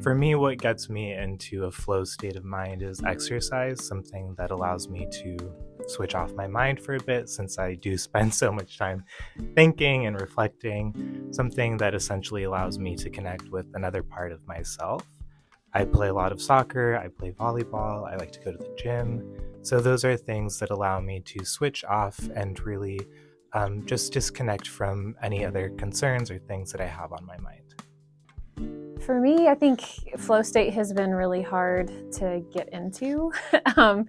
For me, what gets me into a flow state of mind is exercise, something that allows me to switch off my mind for a bit, since I do spend so much time thinking and reflecting, something that essentially allows me to connect with another part of myself. I play a lot of soccer, I play volleyball, I like to go to the gym. So those are things that allow me to switch off and really just disconnect from any other concerns or things that I have on my mind. For me, I think flow state has been really hard to get into. I'm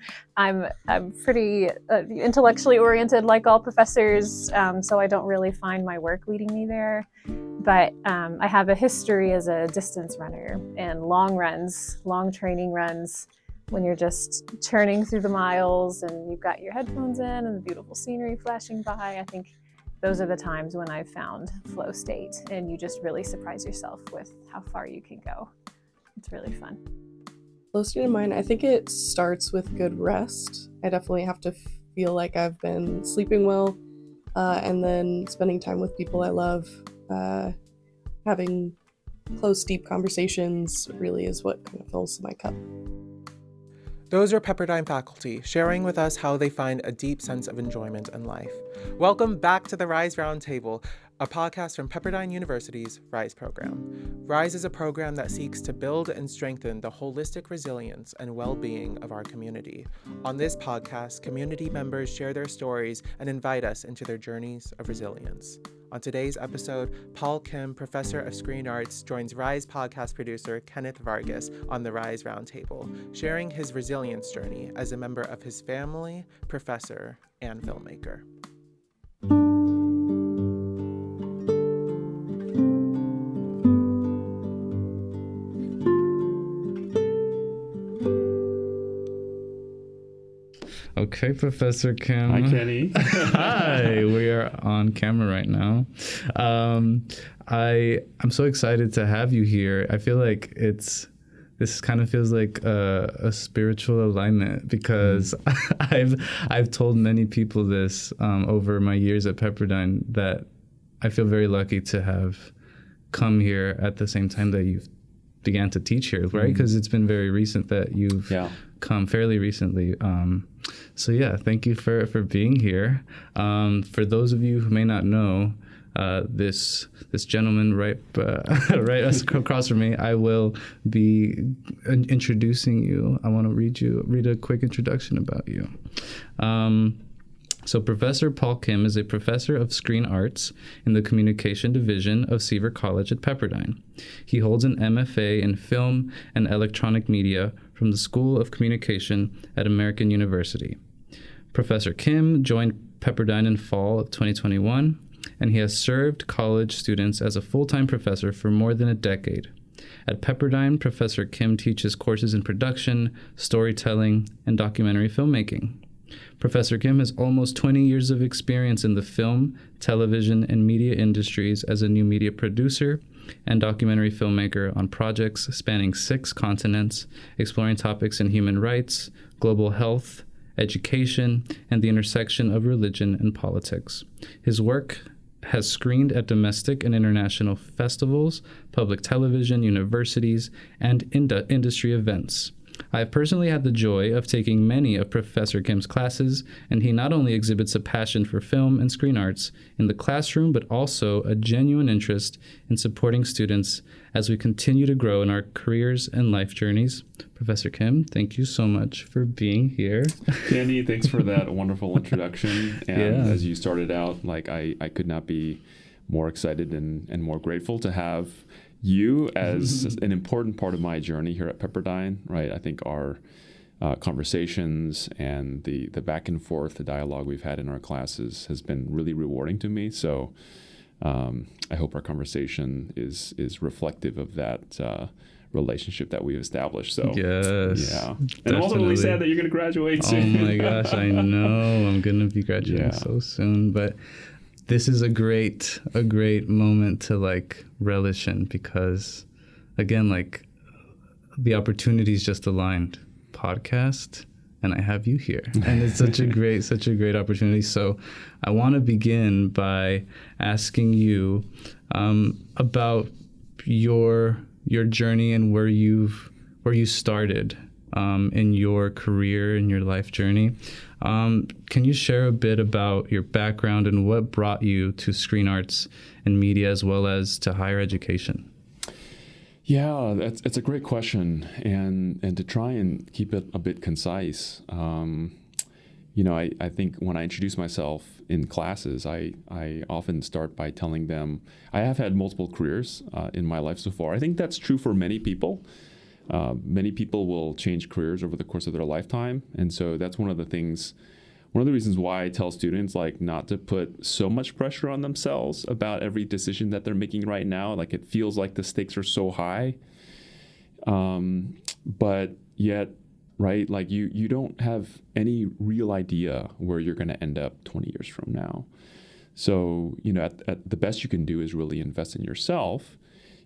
pretty intellectually oriented, like all professors, so I don't really find my work leading me there. But I have a history as a distance runner and long runs, long training runs, when you're just churning through the miles and you've got your headphones in and the beautiful scenery flashing by. I think those are the times when I've found flow state, and you just really surprise yourself with how far you can go. It's really fun. Flow state of mind, I think it starts with good rest. I definitely have to feel like I've been sleeping well, and then spending time with people I love, having close, deep conversations really is what kind of fills my cup. Those are Pepperdine faculty sharing with us how they find a deep sense of enjoyment in life. Welcome back to the RISE Roundtable, a podcast from Pepperdine University's RISE program. RISE is a program that seeks to build and strengthen the holistic resilience and well-being of our community. On this podcast, community members share their stories and invite us into their journeys of resilience. On today's episode, Paul Kim, professor of screen arts, joins RISE podcast producer Kenneth Vargas on the RISE Roundtable, sharing his resilience journey as a member of his family, professor, and filmmaker. Okay, Professor Kim. Hi, Kenny. Hi, we are on camera right now. I'm so excited to have you here. I feel like this kind of feels like a spiritual alignment, because I've told many people this over my years at Pepperdine, that I feel very lucky to have come here at the same time that you've began to teach here, right? Because it's been very recent that you've come, fairly recently. So yeah, thank you for being here. For those of you who may not know, this gentleman right across from me, I will be introducing you. I want to read a quick introduction about you. So Professor Paul Kim is a professor of screen arts in the communication division of Seaver College at Pepperdine. He holds an MFA in film and electronic media from the School of Communication at American University. Professor Kim joined Pepperdine in fall of 2021, and he has served college students as a full-time professor for more than a decade. At Pepperdine, Professor Kim teaches courses in production, storytelling, and documentary filmmaking. Professor Kim has almost 20 years of experience in the film, television, and media industries as a new media producer and documentary filmmaker on projects spanning 6 continents, exploring topics in human rights, global health, education, and the intersection of religion and politics. His work has screened at domestic and international festivals, public television, universities, and industry events. I have personally had the joy of taking many of Professor Kim's classes, and he not only exhibits a passion for film and screen arts in the classroom, but also a genuine interest in supporting students as we continue to grow in our careers and life journeys. Professor Kim, thank you so much for being here. Kenny, thanks for that wonderful introduction. And as you started out, I could not be more excited and more grateful to have you as an important part of my journey here at Pepperdine, right? I think our conversations and the back and forth, the dialogue we've had in our classes has been really rewarding to me. So I hope our conversation is reflective of that relationship that we've established. So yes, yeah. And I'm also really sad that you're going to graduate soon. Oh my gosh, I know. I'm going to be graduating so soon, but this is a great moment to relish in, because again, the opportunities just aligned. Podcast, and I have you here, and it's such a great opportunity. So I want to begin by asking you about your your journey and where you started in your career, in your life journey. Can you share a bit about your background and what brought you to screen arts and media as well as to higher education? Yeah, it's a great question, and to try and keep it a bit concise. I think when I introduce myself in classes, I often start by telling them I have had multiple careers in my life so far. I think that's true for many people. Many people will change careers over the course of their lifetime, and so that's one of the reasons why I tell students like not to put so much pressure on themselves about every decision that they're making right now. Like it feels like the stakes are so high, but yet, right? Like you don't have any real idea where you're going to end up 20 years from now. So at the best you can do is really invest in yourself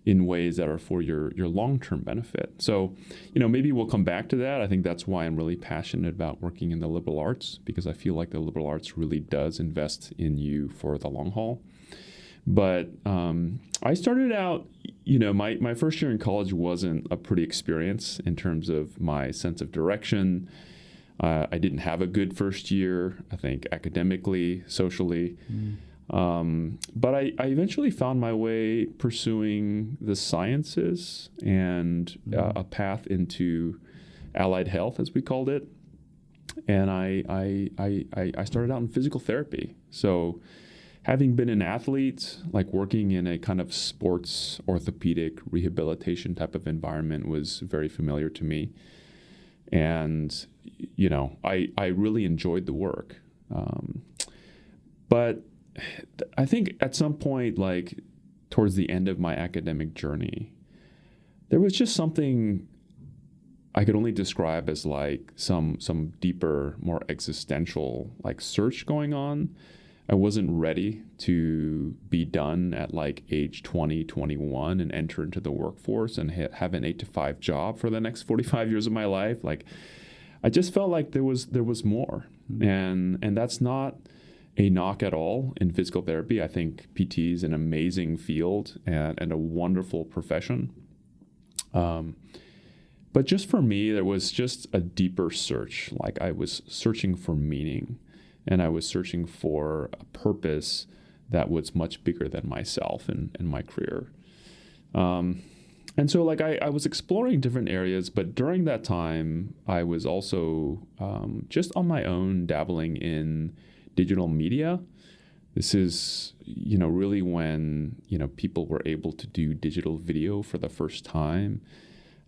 in ways that are for your long-term benefit. So, maybe we'll come back to that. I think that's why I'm really passionate about working in the liberal arts, because I feel like the liberal arts really does invest in you for the long haul. But I started out, my first year in college wasn't a pretty experience in terms of my sense of direction. I didn't have a good first year, I think, academically, socially. But I eventually found my way pursuing the sciences and a path into allied health, as we called it. And I started out in physical therapy. So having been an athlete, like working in a kind of sports orthopedic rehabilitation type of environment was very familiar to me. And, I really enjoyed the work. But I think at some point, like towards the end of my academic journey, there was just something I could only describe as like some deeper, more existential like search going on. I wasn't ready to be done at like age 20, 21 and enter into the workforce and have an 8-to-5 job for the next 45 years of my life. Like I just felt like there was more. And that's not a knock at all in physical therapy. I think PT is an amazing field and a wonderful profession. But just for me, there was just a deeper search. Like I was searching for meaning, and I was searching for a purpose that was much bigger than myself and my career. And so like I was exploring different areas, but during that time, I was also just on my own dabbling in digital media. This is, really when, people were able to do digital video for the first time.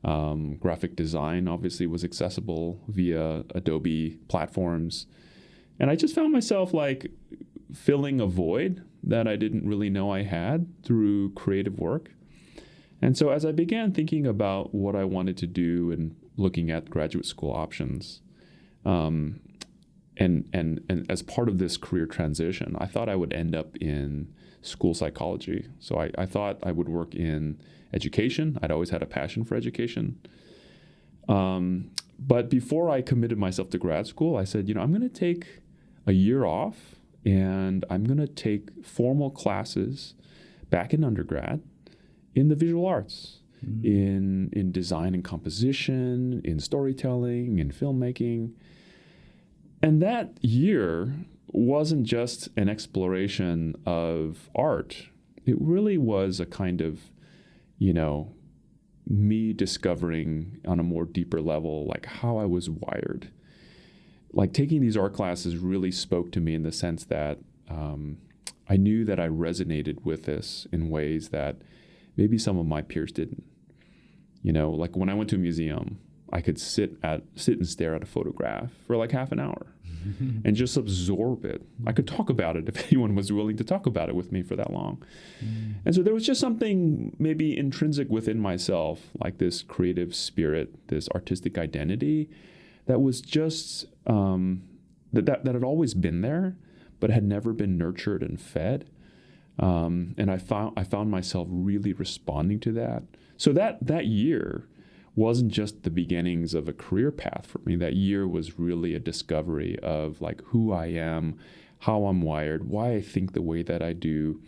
Graphic design obviously was accessible via Adobe platforms. And I just found myself like filling a void that I didn't really know I had through creative work. And so as I began thinking about what I wanted to do and looking at graduate school options, and as part of this career transition, I thought I would end up in school psychology. So I thought I would work in education. I'd always had a passion for education. But before I committed myself to grad school, I said, I'm going to take a year off and I'm going to take formal classes back in undergrad in the visual arts, in design and composition, in storytelling, in filmmaking. And that year wasn't just an exploration of art. It really was a kind of, me discovering on a more deeper level, like how I was wired. Like taking these art classes really spoke to me in the sense that I knew that I resonated with this in ways that maybe some of my peers didn't. Like when I went to a museum, I could sit and stare at a photograph for like half an hour and just absorb it. I could talk about it if anyone was willing to talk about it with me for that long. And so there was just something maybe intrinsic within myself, like this creative spirit, this artistic identity that was just, that had always been there, but had never been nurtured and fed. And I found myself really responding to that. So that year wasn't just the beginnings of a career path for me. That year was really a discovery of like who I am, how I'm wired, why I think the way that I do,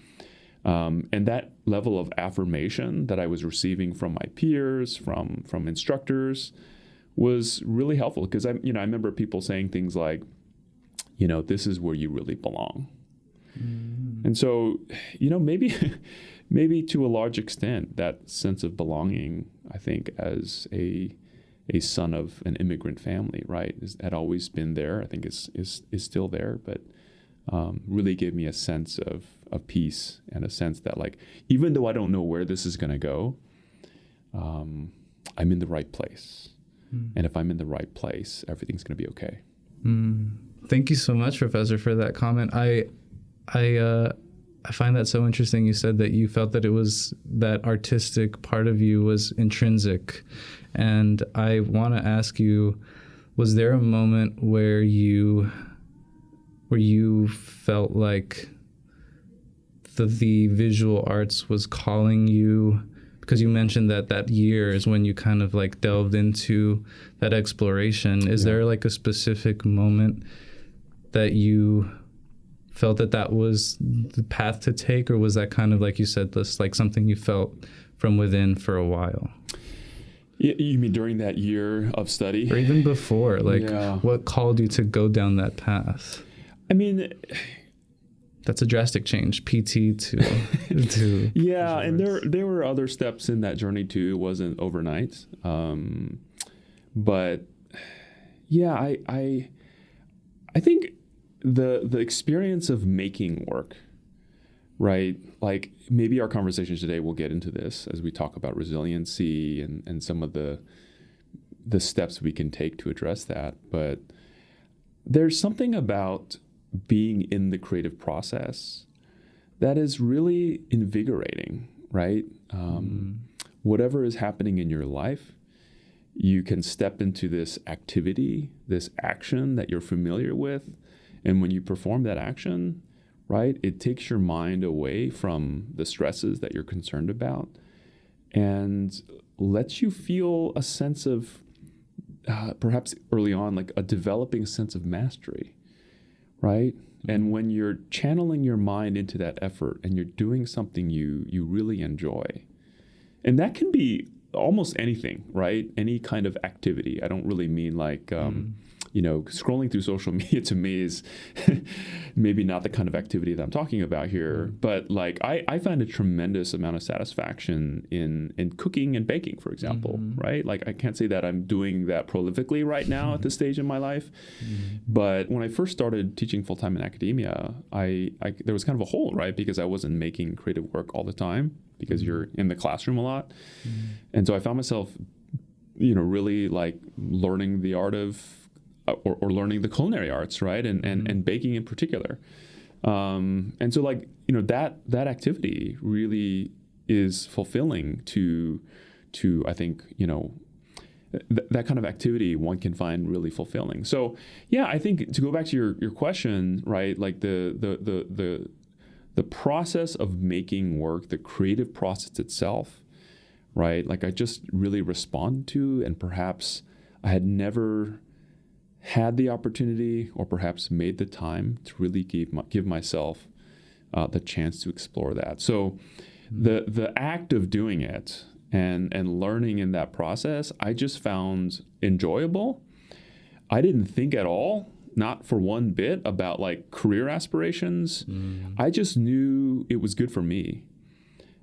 And that level of affirmation that I was receiving from my peers, from instructors, was really helpful, because I remember people saying things like, this is where you really belong. And so, maybe to a large extent, that sense of belonging, I think, as a son of an immigrant family, right, had always been there. I think is still there, but really gave me a sense of peace, and a sense that, like, even though I don't know where this is going to go, I'm in the right place. And if I'm in the right place, everything's going to be okay. Thank you so much, Professor, for that comment. I find that so interesting. You said that you felt that it was that artistic part of you was intrinsic. And I want to ask you, was there a moment where you felt like the visual arts was calling you? Because you mentioned that year is when you kind of like delved into that exploration. Is there like a specific moment that you felt that was the path to take, or was that kind of, like you said, this like something you felt from within for a while? You mean during that year of study? Or even before, like what called you to go down that path? I mean, that's a drastic change, PT to yeah, and there were other steps in that journey too. It wasn't overnight, but yeah, I think the experience of making work, right? Like, maybe our conversation today will get into this as we talk about resiliency and some of the steps we can take to address that. But there's something about being in the creative process that is really invigorating, right? Whatever is happening in your life, you can step into this activity, this action that you're familiar with. And when you perform that action, right, it takes your mind away from the stresses that you're concerned about and lets you feel a sense of, perhaps early on, like a developing sense of mastery, right? And when you're channeling your mind into that effort and you're doing something you really enjoy, and that can be almost anything, right? Any kind of activity. I don't really mean like, scrolling through social media to me is maybe not the kind of activity that I'm talking about here. But like, I find a tremendous amount of satisfaction in cooking and baking, for example, right? Like, I can't say that I'm doing that prolifically right now at this stage in my life. But when I first started teaching full-time in academia, there was kind of a hole, right? Because I wasn't making creative work all the time, because you're in the classroom a lot. And so I found myself, really like learning the art of, or learning the culinary arts, right? And baking in particular. And so like, that activity really is fulfilling to I think, that kind of activity one can find really fulfilling. So yeah, I think to go back to your question, right? Like the process of making work, the creative process itself, right? Like I just really respond to, and perhaps I had never had the opportunity or perhaps made the time to really give myself the chance to explore that. So the act of doing it and learning in that process, I just found enjoyable. I didn't think at all, not for one bit, about like career aspirations. I just knew it was good for me.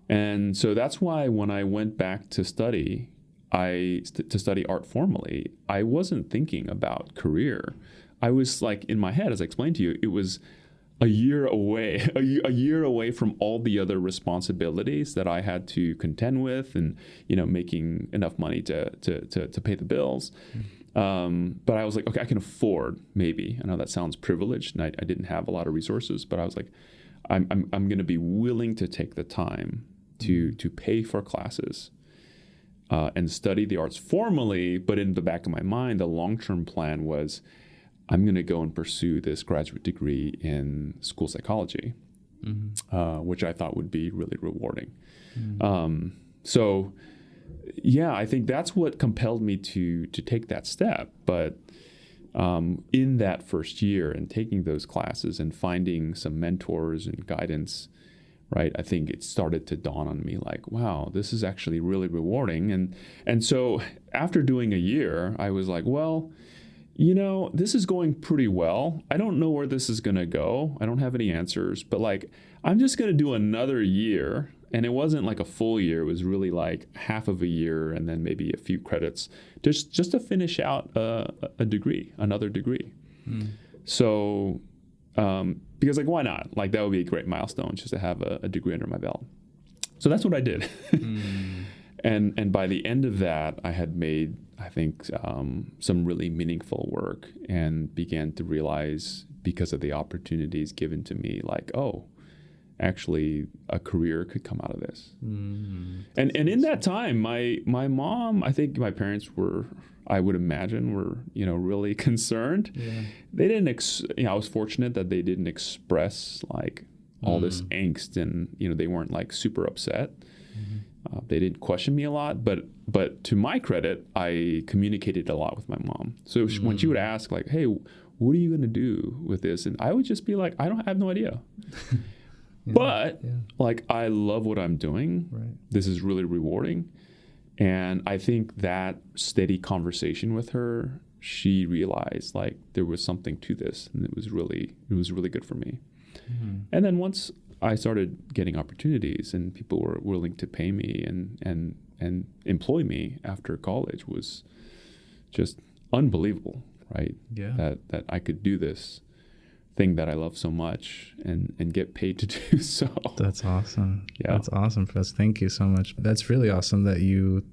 And so that's why when I went back to study, to study art formally, I wasn't thinking about career. I was like, in my head, as I explained to you, it was a year away from all the other responsibilities that I had to contend with, and making enough money to pay the bills. But I was like, okay, I can afford, maybe. I know that sounds privileged, and I didn't have a lot of resources, but I was like, I'm going to be willing to take the time to pay for classes and study the arts formally. But in the back of my mind, the long-term plan was, I'm going to go and pursue this graduate degree in school psychology, which I thought would be really rewarding. So, yeah, I think that's what compelled me to take that step. But in that first year and taking those classes and finding some mentors and guidance, right, I think it started to dawn on me like, wow, this is actually really rewarding. And so after doing a year, I was like, well, this is going pretty well. I don't know where this is going to go. I don't have any answers, but like, I'm just going to do another year. And it wasn't like a full year. It was really like half of a year and then maybe a few credits just to finish out a degree, another degree. So, because like, why not? Like, that would be a great milestone just to have a degree under my belt. So that's what I did. And by the end of that, I had made, I think, some really meaningful work and began to realize, because of the opportunities given to me, like, oh, actually a career could come out of this. And in that time, my mom, I think my parents were, I would imagine, were, really concerned. Yeah. They didn't, I was fortunate that they didn't express like all this angst, and, they weren't like super upset. They didn't question me a lot, but to my credit, I communicated a lot with my mom. So when she would ask like, hey, what are you going to do with this? And I would just be like, I have no idea. Like, I love what I'm doing. Right. This is really rewarding. And I think that steady conversation with her, she realized like there was something to this, and it was really good for me. And then once I started getting opportunities and people were willing to pay me and employ me after college, was just unbelievable, right? Yeah. That I could do this thing that I love so much and get paid to do so. That's awesome. Yeah. That's awesome, Professor. Thank you so much. That's really awesome that you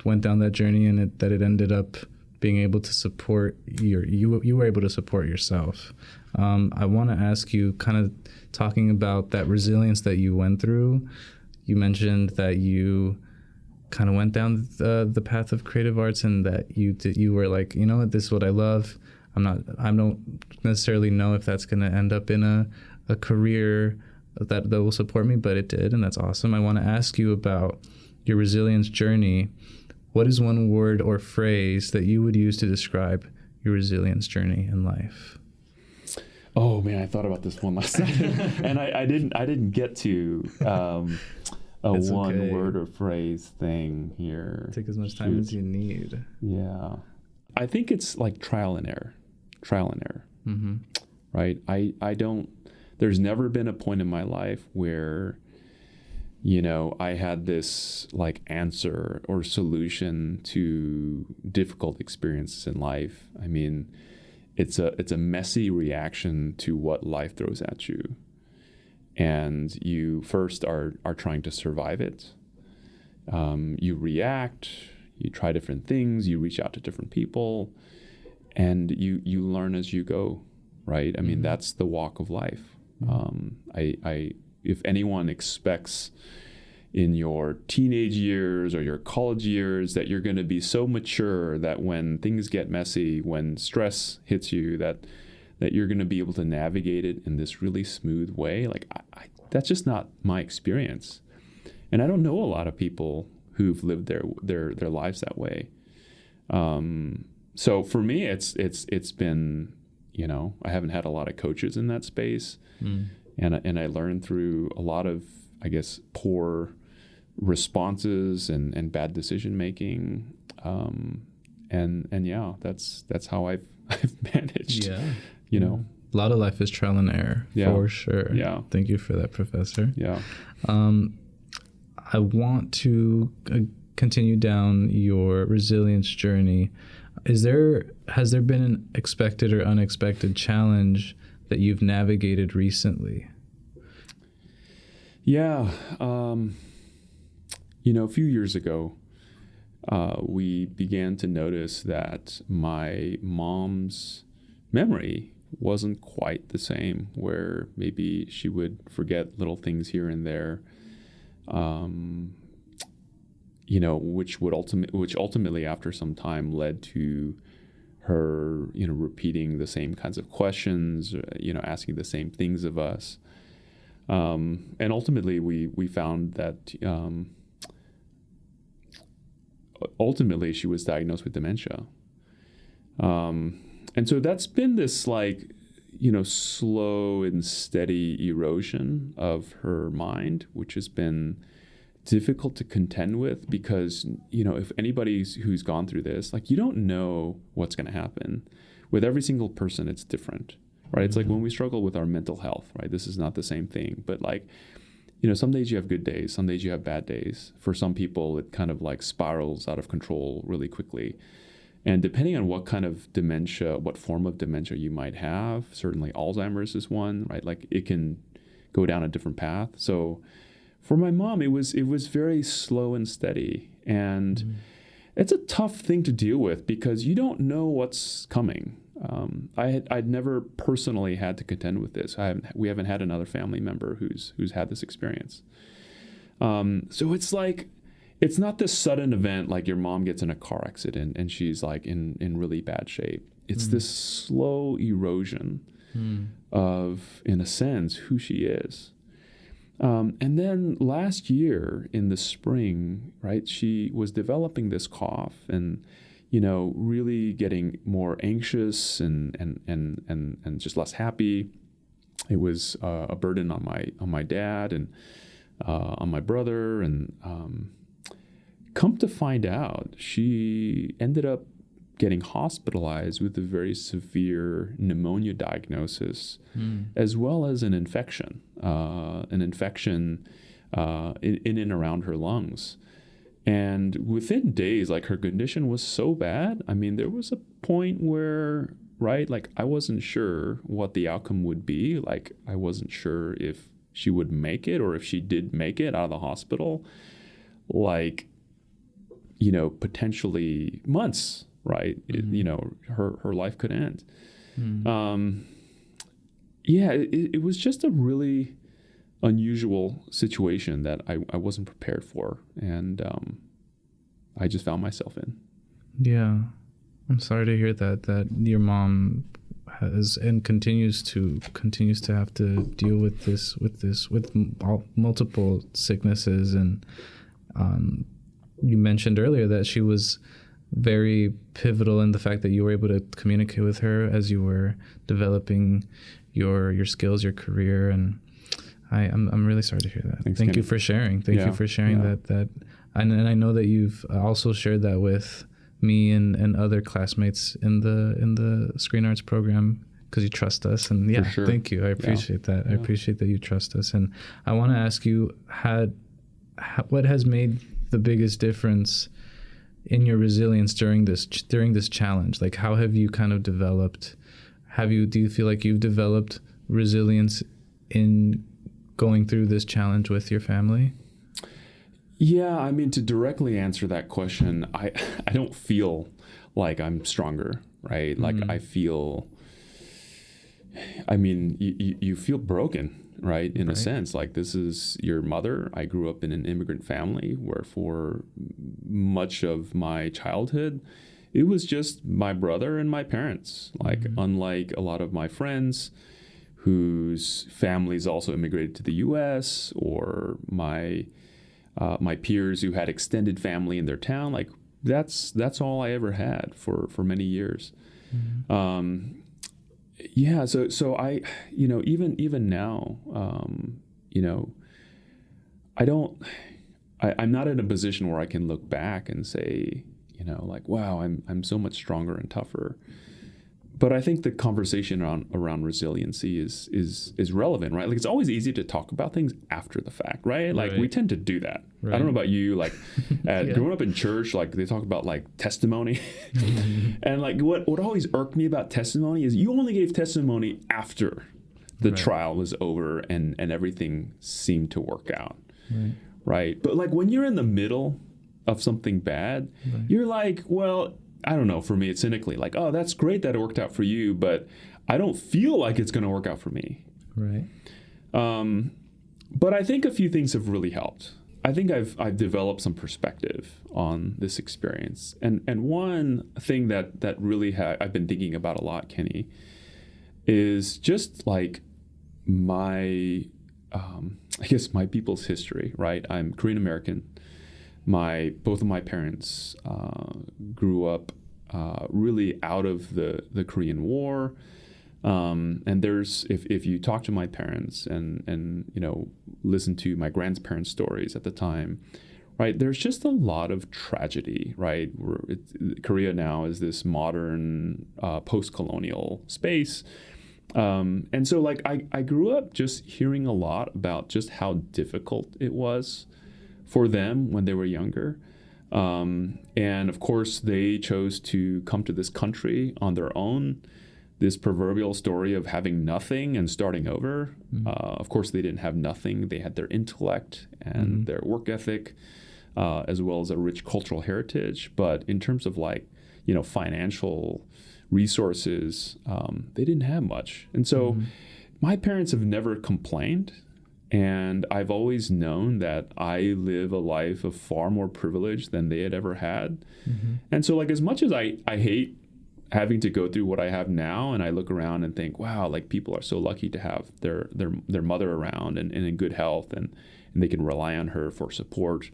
went down that journey and that it ended up being able to support you were able to support yourself. I want to ask you, kind of talking about that resilience that you went through. You mentioned that you kind of went down the path of creative arts, and that you were like, what, this is what I love. I don't necessarily know if that's going to end up in a career that will support me, but it did, and that's awesome. I want to ask you about your resilience journey. What is one word or phrase that you would use to describe your resilience journey in life? Oh man, I thought about this one last night, and I didn't get to a one word or phrase thing here. Take as much time as you need. Yeah, I think it's like trial and error. Right? I don't. There's never been a point in my life where, I had this like answer or solution to difficult experiences in life. I mean, it's a messy reaction to what life throws at you. And you first are trying to survive it. You react, you try different things, you reach out to different people, and you learn as you go, right? I mean, that's the walk of life. If anyone expects in your teenage years or your college years that you're going to be so mature that when things get messy, when stress hits you, that you're going to be able to navigate it in this really smooth way, like that's just not my experience. And I don't know a lot of people who've lived their lives that way. So for me, it's been, I haven't had a lot of coaches in that space. And I learned through a lot of, I guess, poor responses and bad decision making. And yeah, that's how I've managed. Yeah. A lot of life is trial and error, for sure. Yeah. Thank you for that, Professor. Yeah. I want to continue down your resilience journey. Has there been an expected or unexpected challenge that you've navigated recently? Yeah. A few years ago, we began to notice that my mom's memory wasn't quite the same, where maybe she would forget little things here and there, which ultimately after some time led to her, repeating the same kinds of questions, asking the same things of us. And ultimately we found that ultimately she was diagnosed with dementia. And so that's been this slow and steady erosion of her mind, which has been difficult to contend with because, if anybody who's gone through this, like, you don't know what's going to happen. With every single person, it's different, right? It's like when we struggle with our mental health, right? This is not the same thing, but like, some days you have good days, some days you have bad days. For some people, it kind of like spirals out of control really quickly. And depending on what kind of dementia, what form of dementia you might have, certainly Alzheimer's is one, right? Like, it can go down a different path. So for my mom, it was very slow and steady. And it's a tough thing to deal with because you don't know what's coming. I'd never personally had to contend with this. We haven't had another family member who's had this experience. So it's like, it's not this sudden event like your mom gets in a car accident and she's like in really bad shape. It's this slow erosion of, in a sense, who she is. And then last year in the spring, right, she was developing this cough and, really getting more anxious and just less happy. It was a burden on my dad and on my brother. And come to find out, she ended up getting hospitalized with a very severe pneumonia diagnosis, as well as an infection in and around her lungs. And within days, like, her condition was so bad. I mean, there was a point where, right, like, I wasn't sure what the outcome would be. Like, I wasn't sure if she would make it, or if she did make it out of the hospital, like, potentially months, right? Her life could end. It was just a really unusual situation that I wasn't prepared for, and I just found myself in. Yeah, I'm sorry to hear that your mom has and continues to have to deal with multiple sicknesses. And you mentioned earlier that she was very pivotal in the fact that you were able to communicate with her as you were developing your skills, your career, and I'm really sorry to hear that. Thanks, Thank you Kenneth. for sharing. Thank you for sharing that. And I know that you've also shared that with me and other classmates in the Screen Arts program, because you trust us. And yeah, sure. Thank you. I appreciate that. I appreciate that you trust us. And I want to ask you, what has made the biggest difference in your resilience during this challenge? Like, how have you kind of developed? Do you feel like you've developed resilience in going through this challenge with your family? Yeah, I mean, to directly answer that question, I don't feel like I'm stronger, right? Like, I feel, I mean, you feel broken, right? In a sense, like, this is your mother. I grew up in an immigrant family where for much of my childhood, it was just my brother and my parents. Like, unlike a lot of my friends whose families also immigrated to the U.S., or my peers who had extended family in their town, like, that's all I ever had for many years. So I, even now, I'm not in a position where I can look back and say, like, wow, I'm so much stronger and tougher. But I think the conversation around resiliency is relevant, right? Like, it's always easy to talk about things after the fact, right? Like, we tend to do that. Right. I don't know about you, like, growing up in church, like, they talk about, like, testimony. And, like, what always irked me about testimony is you only gave testimony after the trial was over and everything seemed to work out, right? But, like, when you're in the middle of something bad, you're like, well, I don't know, for me, it's cynically like, oh, that's great that it worked out for you, but I don't feel like it's going to work out for me. Right. But I think a few things have really helped. I think I've developed some perspective on this experience. And one thing that really I've been thinking about a lot, Kenny, is just like my people's history, right? I'm Korean American. Both of my parents grew up really out of the Korean War. And there's, if you talk to my parents and listen to my grandparents' stories at the time, right, there's just a lot of tragedy, right? Korea now is this modern post-colonial space. And so like I grew up just hearing a lot about just how difficult it was for them when they were younger. And of course, they chose to come to this country on their own. This proverbial story of having nothing and starting over. Of course, they didn't have nothing. They had their intellect and their work ethic, as well as a rich cultural heritage. But in terms of financial resources, they didn't have much. And so my parents have never complained. And I've always known that I live a life of far more privilege than they had ever had. And so as much as I hate having to go through what I have now, and I look around and think, wow, people are so lucky to have their mother around and in good health, and they can rely on her for support.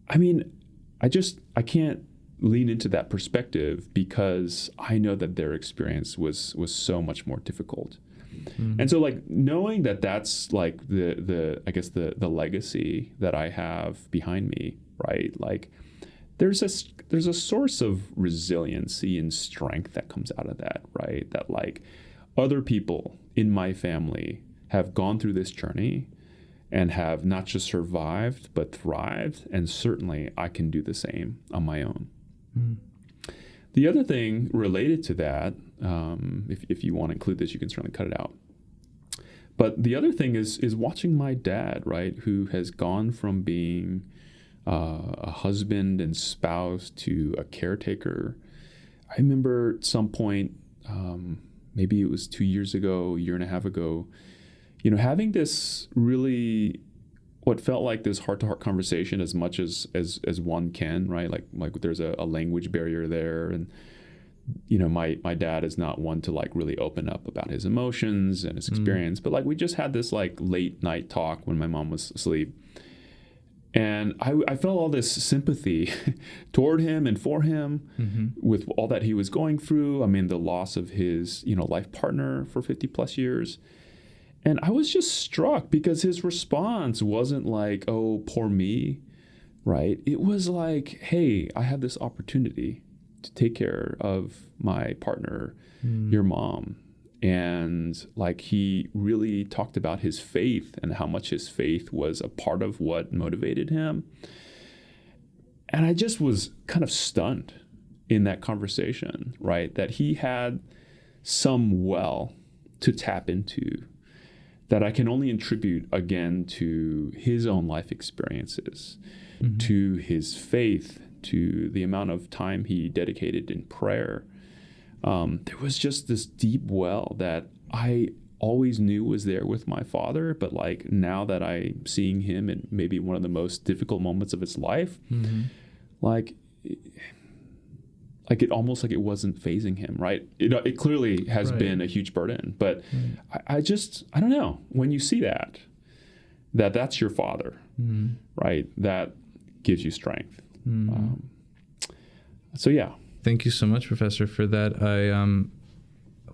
I mean, I can't lean into that perspective because I know that their experience was so much more difficult. And so knowing that that's the legacy that I have behind me, right? There's a source of resiliency and strength that comes out of that, right? That other people in my family have gone through this journey and have not just survived, but thrived. And certainly I can do the same on my own. The other thing related to that, if you want to include this, you can certainly cut it out. But the other thing is watching my dad, right, who has gone from being a husband and spouse to a caretaker. I remember at some point, maybe it was 2 years ago, a year and a half ago, having this really what felt like this heart-to-heart conversation as much as one can, right? Like there's a language barrier there, and my dad is not one to really open up about his emotions and his experience, but we just had this late night talk when my mom was asleep. And I felt all this sympathy toward him and for him with all that he was going through. I mean, the loss of his, life partner for 50 plus years. And I was just struck because his response wasn't oh, poor me, right? It was hey, I have this opportunity to take care of my partner, your mom. And he really talked about his faith and how much his faith was a part of what motivated him. And I just was kind of stunned in that conversation, right? That he had some well to tap into that I can only attribute again to his own life experiences, to his faith, to the amount of time he dedicated in prayer. There was just this deep well that I always knew was there with my father, but now that I'm seeing him in maybe one of the most difficult moments of his life, it almost it wasn't phasing him, right? It clearly has been a huge burden, but I don't know, when you see that's your father, right? That gives you strength. So yeah. Thank you so much, Professor, for that.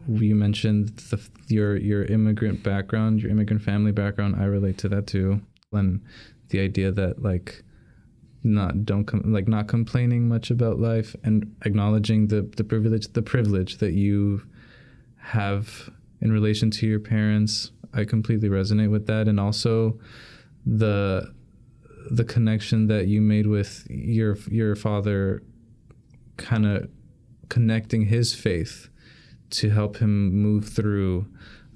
You mentioned your immigrant background, your immigrant family background. I relate to that too, and the idea that not complaining much about life and acknowledging the privilege that you have in relation to your parents. I completely resonate with that, and also the connection that you made with your father, kind of connecting his faith to help him move through,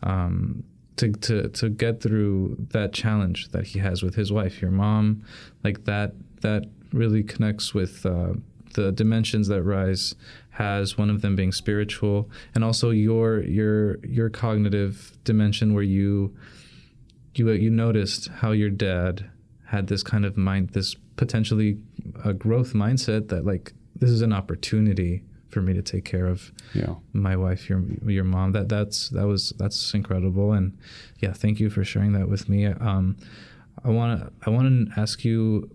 to get through that challenge that he has with his wife, your mom, that really connects with the dimensions that RISE has. One of them being spiritual, and also your cognitive dimension, where you noticed how your dad had this kind of this potentially a growth mindset that this is an opportunity for me to take care of my wife, your mom. That's incredible. And thank you for sharing that with me. I want to ask you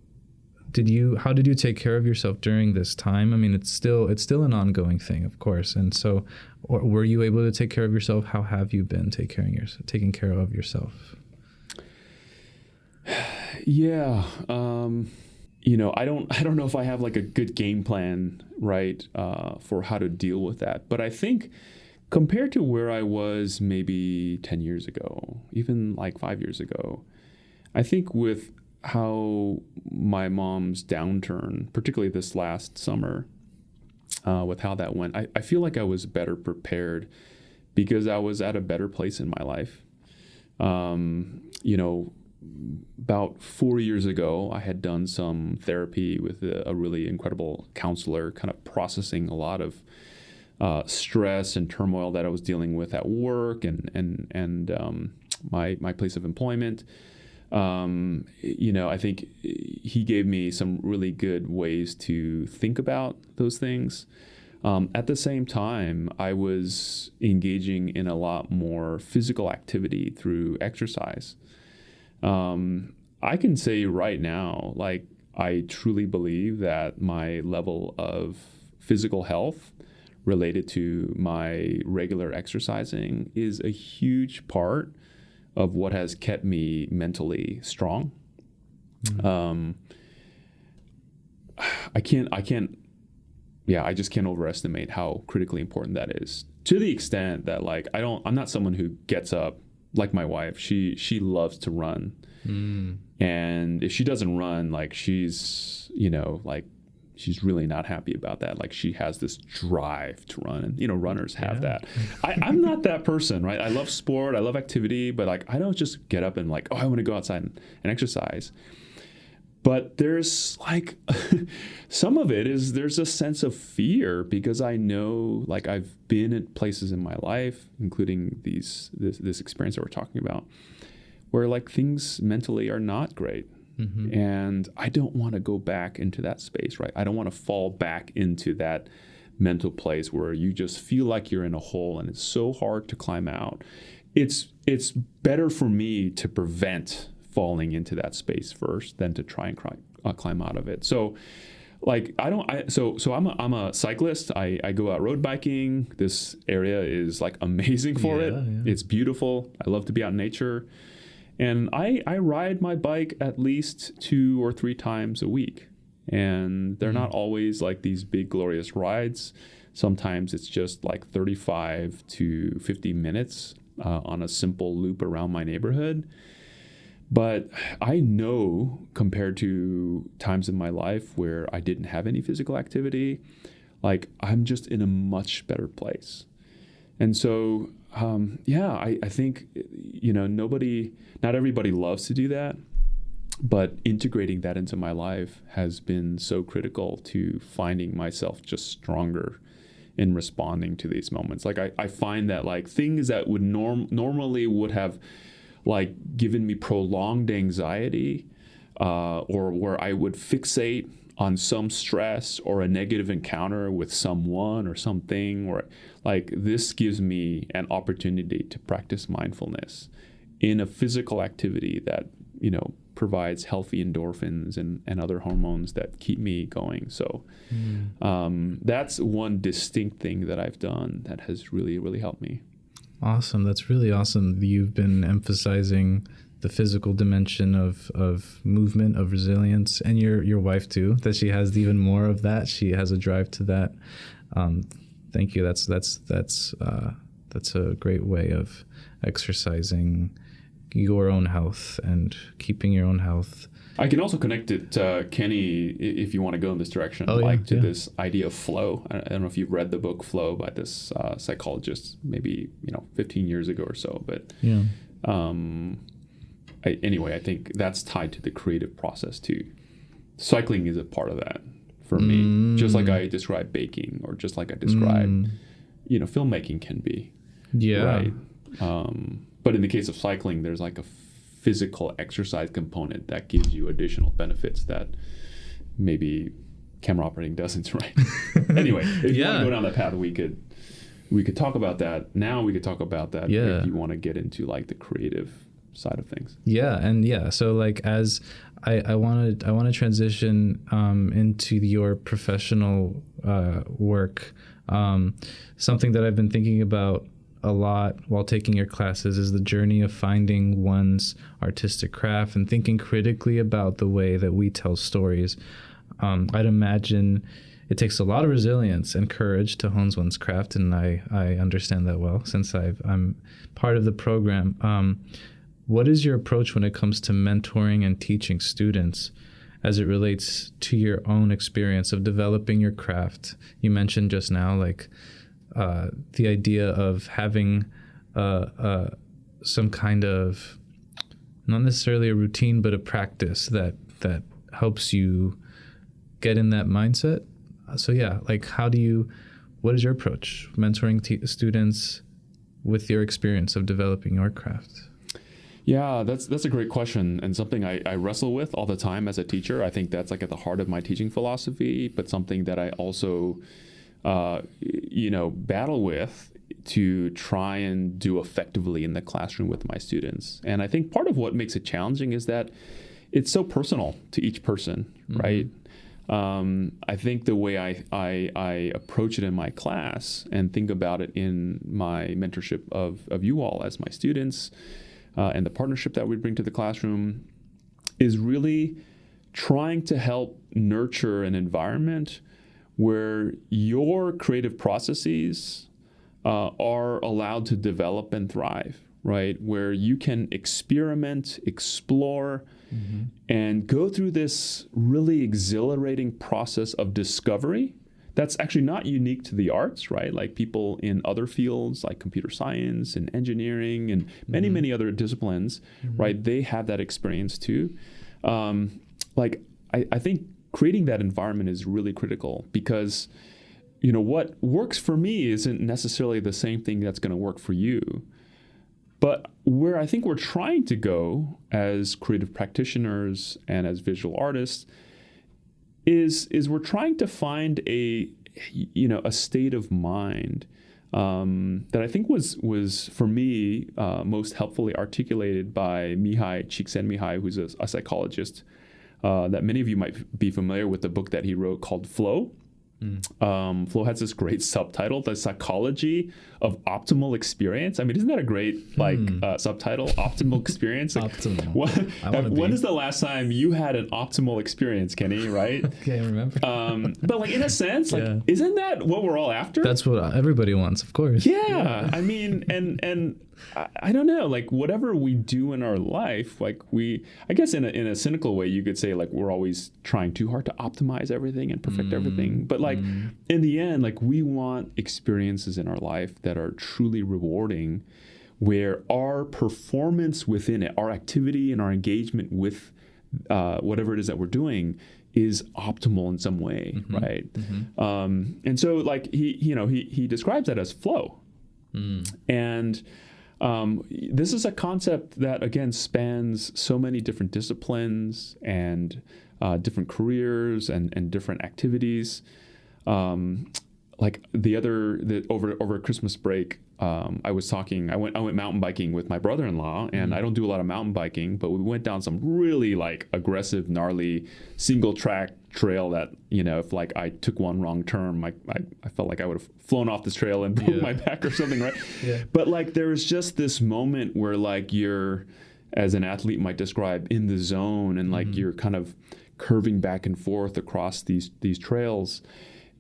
how did you take care of yourself during this time? I mean, it's still an ongoing thing, of course. And so, or were you able to take care of yourself? How have you been taking care of yourself? Yeah. I don't know if I have like a good game plan, right, for how to deal with that. But I think compared to where I was maybe 10 years ago, even like 5 years ago, I think with how my mom's downturn, particularly this last summer, with how that went, I feel like I was better prepared because I was at a better place in my life. About 4 years ago, I had done some therapy with a really incredible counselor, kind of processing a lot of stress and turmoil that I was dealing with at work and my place of employment. I think he gave me some really good ways to think about those things. At the same time, I was engaging in a lot more physical activity through exercise. I can say right now, like, I truly believe that my level of physical health related to my regular exercising is a huge part of what has kept me mentally strong. Mm-hmm. I just can't overestimate how critically important that is, to the extent that, like, I'm not someone who gets up like my wife. She loves to run. And if she doesn't run, like, she's really not happy about that. Like, she has this drive to run, and runners have that. I'm not that person, right? I love sport, I love activity, but like, I don't just get up and like, I want to go outside and exercise. But there's like some of it is there's a sense of fear because I know, like, I've been at places in my life, including this experience that we're talking about, where like things mentally are not great. Mm-hmm. And I don't want to go back into that space, right? I don't want to fall back into that mental place where you just feel like you're in a hole and it's so hard to climb out. It's better for me to prevent falling into that space first than to try and climb out of it. So like, I'm a cyclist. I go out road biking. This area is like amazing for it. Yeah. It's beautiful. I love to be out in nature. And I ride my bike at least 2 or 3 times a week. And they're not always like these big, glorious rides. Sometimes it's just like 35 to 50 minutes on a simple loop around my neighborhood. But I know, compared to times in my life where I didn't have any physical activity, like, I'm just in a much better place. And so, I think, not everybody loves to do that, but integrating that into my life has been so critical to finding myself just stronger in responding to these moments. Like, I find that, like, things that would normally would have, like, given me prolonged anxiety, or where I would fixate on some stress or a negative encounter with someone or something, or like, this gives me an opportunity to practice mindfulness in a physical activity that, provides healthy endorphins and other hormones that keep me going. So that's one distinct thing that I've done that has really, really helped me. Awesome. That's really awesome. You've been emphasizing the physical dimension of movement, of resilience, and your wife too, that she has even more of that. She has a drive to that. Thank you. That's a great way of exercising your own health and keeping your own health. I can also connect it to Kenny, if you want to go in this direction, this idea of flow. I don't know if you've read the book Flow by this psychologist, maybe 15 years ago or so. But I think that's tied to the creative process too. Cycling is a part of that for me, just like I described baking, or just like I described, filmmaking can be. Yeah. Right. But in the case of cycling, there's like a physical exercise component that gives you additional benefits that maybe camera operating doesn't, right? Anyway, if you want to go down that path, we could talk about that. Now we could talk about that if you want to get into like the creative side of things. So like, as I want to transition into your professional work. Something that I've been thinking about a lot while taking your classes is the journey of finding one's artistic craft and thinking critically about the way that we tell stories. I'd imagine it takes a lot of resilience and courage to hone one's craft, and I understand that well since I'm part of the program. What is your approach when it comes to mentoring and teaching students as it relates to your own experience of developing your craft? You mentioned just now, like, the idea of having some kind of, not necessarily a routine, but a practice that helps you get in that mindset. So yeah, like, what is your approach mentoring students with your experience of developing your craft? Yeah, that's a great question, and something I wrestle with all the time as a teacher. I think that's like at the heart of my teaching philosophy, but something that I also battle with to try and do effectively in the classroom with my students. And I think part of what makes it challenging is that it's so personal to each person, right? I think the way I approach it in my class and think about it in my mentorship of you all as my students, and the partnership that we bring to the classroom, is really trying to help nurture an environment where your creative processes are allowed to develop and thrive, right? Where you can experiment, explore, and go through this really exhilarating process of discovery that's actually not unique to the arts, right? Like people in other fields like computer science and engineering and many other disciplines, right? They have that experience too. I think creating that environment is really critical because, what works for me isn't necessarily the same thing that's going to work for you. But where I think we're trying to go as creative practitioners and as visual artists is we're trying to find a state of mind that I think was for me most helpfully articulated by Csikszentmihalyi, who's a psychologist that many of you might be familiar with the book that he wrote called Flow. Flow has this great subtitle, The Psychology of Optimal Experience. I mean, isn't that a great subtitle? Optimal experience. Optimal. When is the last time you had an optimal experience, Kenny? Right? Can't remember. But like in a sense, isn't that what we're all after? That's what everybody wants, of course. Yeah. I mean, and I don't know, like whatever we do in our life, like I guess in a cynical way, you could say like we're always trying too hard to optimize everything and perfect everything. But like in the end, like we want experiences in our life that are truly rewarding, where our performance within it, our activity and our engagement with whatever it is that we're doing is optimal in some way, right? And so like he describes that as flow. And this is a concept that, again, spans so many different disciplines and different careers and different activities. Like over Christmas break, I went mountain biking with my brother-in-law, and I don't do a lot of mountain biking, but we went down some really like aggressive, gnarly single track trail that, if like I took one wrong turn, I felt like I would have flown off this trail and broke my back or something, right? But like there was just this moment where like you're, as an athlete might describe, in the zone, and like you're kind of curving back and forth across these trails,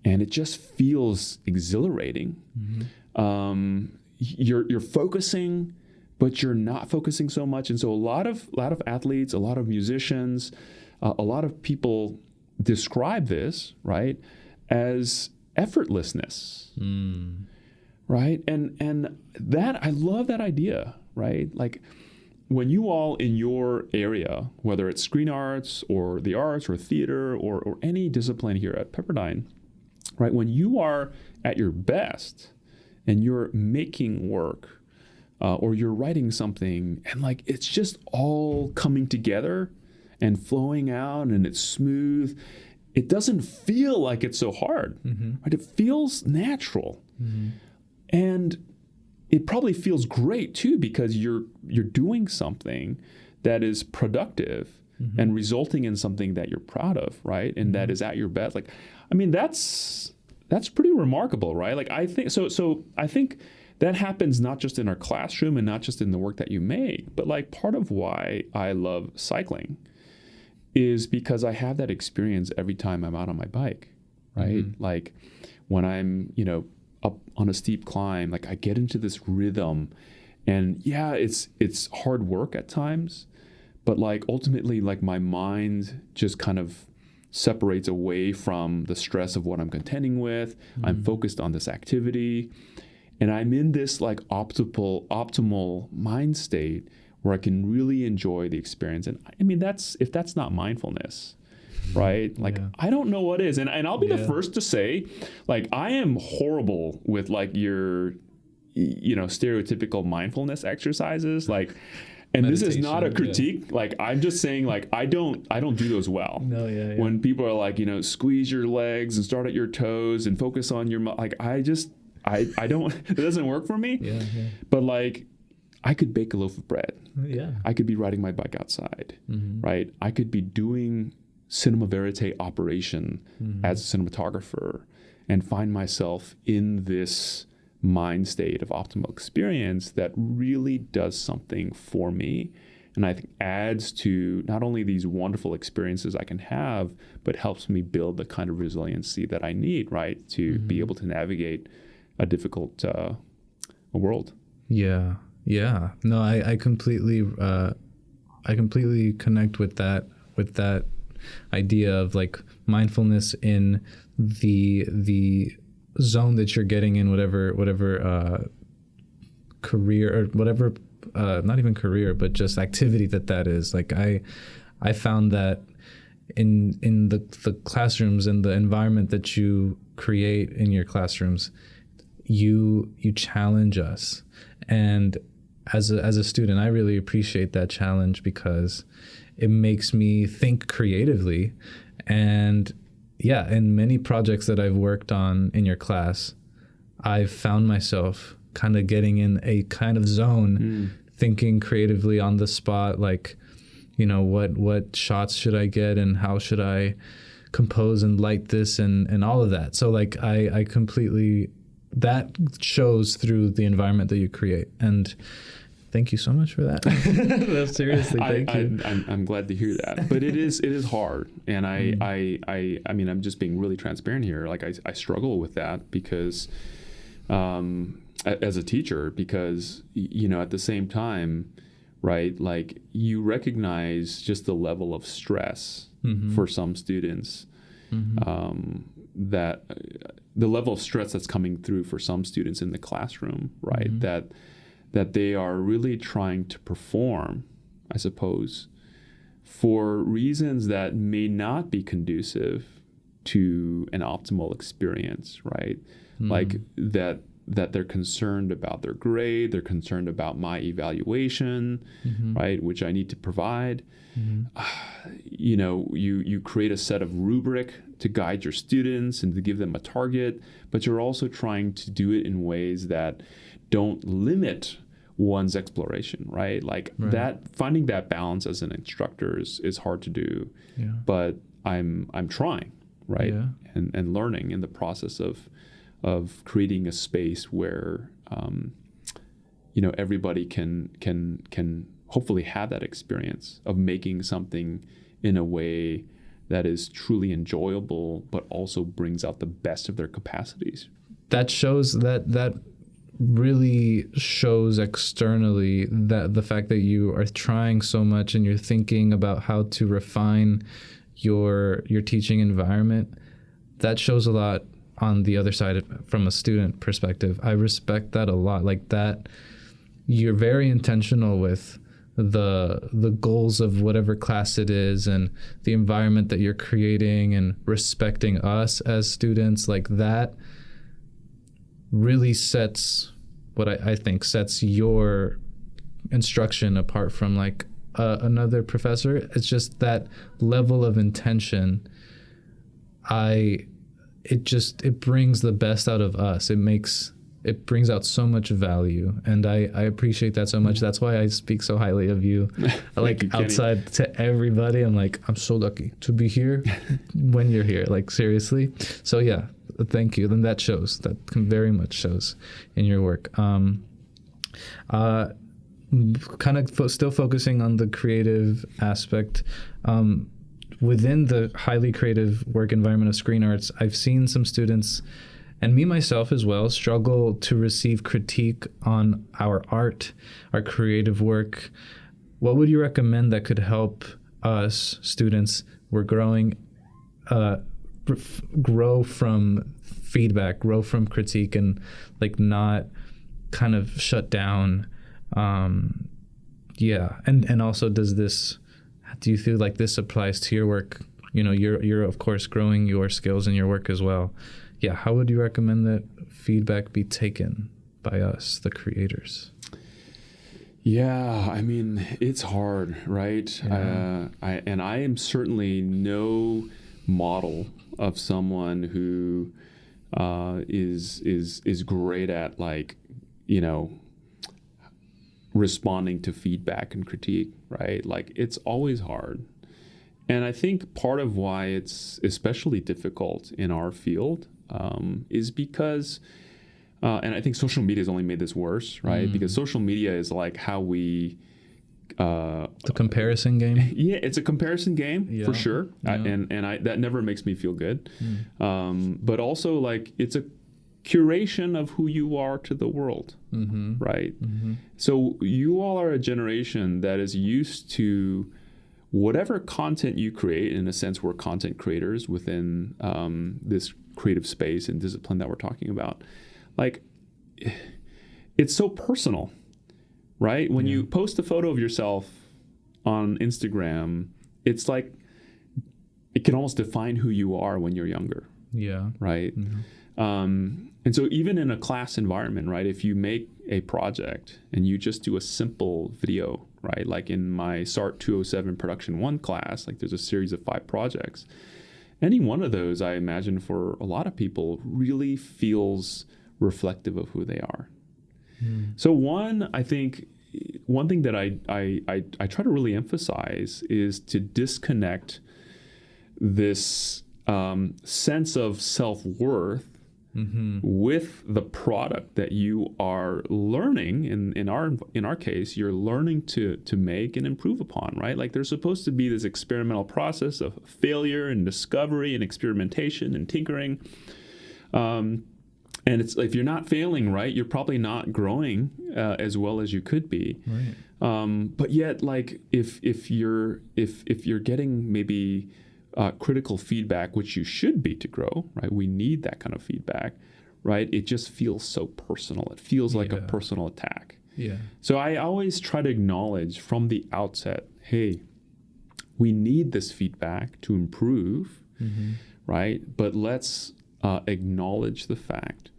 and it just feels exhilarating. You're focusing, but you're not focusing so much. And so a lot of athletes, a lot of musicians, a lot of people describe this, right, as effortlessness, right? And that, I love that idea, right? Like when you all in your area, whether it's screen arts or the arts or theater or any discipline here at Pepperdine, right? When you are at your best and you're making work or you're writing something and like it's just all coming together and flowing out and it's smooth, it doesn't feel like it's so hard, right? It feels natural. And it probably feels great too because you're doing something that is productive and resulting in something that you're proud of, right? And that is at your best. Like, I mean, that's pretty remarkable, right? Like, I think so I think that happens not just in our classroom and not just in the work that you make, but like part of why I love cycling is because I have that experience every time I'm out on my bike, right? Like when I'm, up on a steep climb, like I get into this rhythm, and yeah, it's hard work at times, but like ultimately, like my mind just kind of separates away from the stress of what I'm contending with. I'm focused on this activity, and I'm in this like optimal mind state where I can really enjoy the experience. And I mean, if that's not mindfulness, right? Like, I don't know what is. And I'll be the first to say, like, I am horrible with like your, stereotypical mindfulness exercises. Like, and this is not a critique. Yeah. Like, I'm just saying, like, I don't do those well. No, When people are like, squeeze your legs and start at your toes and focus on your, like, I don't, it doesn't work for me. Yeah. But like, I could bake a loaf of bread. Yeah. I could be riding my bike outside, right? I could be doing cinema verite operation as a cinematographer and find myself in this mind state of optimal experience that really does something for me. And I think adds to not only these wonderful experiences I can have, but helps me build the kind of resiliency that I need, right? To be able to navigate a difficult world. Yeah. No, I completely connect with that idea of like mindfulness in the zone that you're getting in, whatever career or whatever, not even career, but just activity that is. Like I found that in the classrooms and the environment that you create in your classrooms, you challenge us. And as a student, I really appreciate that challenge because it makes me think creatively. And yeah, in many projects that I've worked on in your class, I've found myself kind of getting in a kind of zone, thinking creatively on the spot, like, what shots should I get and how should I compose and light this and all of that. So like I completely, that shows through the environment that you create. And thank you so much for that. No, seriously, thank you. I'm glad to hear that. But it is hard. And I mean, I'm just being really transparent here. Like I struggle with that because as a teacher, because, at the same time, right, like you recognize just the level of stress for some students, that the level of stress that's coming through for some students in the classroom, right, that they are really trying to perform, I suppose, for reasons that may not be conducive to an optimal experience, right? Like that they're concerned about their grade, they're concerned about my evaluation, right, which I need to provide. You create a set of rubric to guide your students and to give them a target, but you're also trying to do it in ways that don't limit one's exploration, right? Like that, finding that balance as an instructor is hard to do, but I'm trying, right? And learning in the process of creating a space where, everybody can hopefully have that experience of making something in a way that is truly enjoyable, but also brings out the best of their capacities. That shows that really shows externally that the fact that you are trying so much and you're thinking about how to refine your teaching environment, that shows a lot on the other side from a student perspective. I respect that a lot. Like that, you're very intentional with the goals of whatever class it is and the environment that you're creating and respecting us as students. Like that really sets what I think sets your instruction apart from like another professor. It's just that level of intention. It brings the best out of us. It makes it brings out so much value, and I appreciate that so much. That's why I speak so highly of you. Like you, outside to everybody, I'm like, I'm so lucky to be here when you're here, like seriously. So yeah, thank you. Then that shows, that very much shows in your work. Kind of still focusing on the creative aspect. Within the highly creative work environment of screen arts, I've seen some students, and me myself as well, struggle to receive critique on our art, our creative work. What would you recommend that could help us students, we're growing, grow from feedback, grow from critique, and like not kind of shut down? And also, do you feel like this applies to your work? You know, you're of course growing your skills in your work as well. Yeah, how would you recommend that feedback be taken by us, the creators? Yeah, I mean, it's hard, right? Yeah. I am certainly no model of someone who is great at, like, you know, responding to feedback and critique, right? Like, it's always hard. And I think part of why it's especially difficult in our field is because, and I think social media has only made this worse, right? Because social media is like how we... the comparison game? Yeah, it's a comparison game, for sure. Yeah. And that never makes me feel good. But also, like, it's a curation of who you are to the world, right? So you all are a generation that is used to whatever content you create. In a sense, we're content creators within this creative space and discipline that we're talking about. Like, it's so personal, right? When you post a photo of yourself on Instagram, it's like it can almost define who you are when you're younger. Yeah. Right? And so even in a class environment, right, if you make a project and you just do a simple video, right, like in my SART 207 Production 1 class, like there's a series of 5 projects. Any one of those, I imagine, for a lot of people really feels reflective of who they are. So I think one thing that I try to really emphasize is to disconnect this sense of self-worth with the product that you are learning. In our case, you're learning to make and improve upon, right? Like, there's supposed to be this experimental process of failure and discovery and experimentation and tinkering. And it's, if you're not failing, right, you're probably not growing as well as you could be. Right. But yet, like, if you're getting maybe critical feedback, which you should be to grow, right? We need that kind of feedback, right? It just feels so personal. It feels like a personal attack. Yeah. So I always try to acknowledge from the outset, hey, we need this feedback to improve, right? But let's acknowledge the fact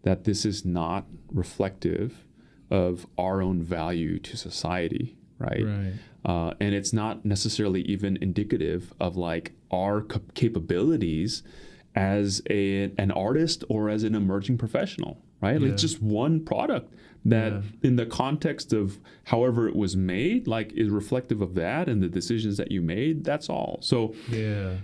that this is not reflective of our own value to society, right? And it's not necessarily even indicative of, like, our capabilities as an artist or as an emerging professional, right? Like, just one product that in the context of however it was made, like, is reflective of that and the decisions that you made. That's all. So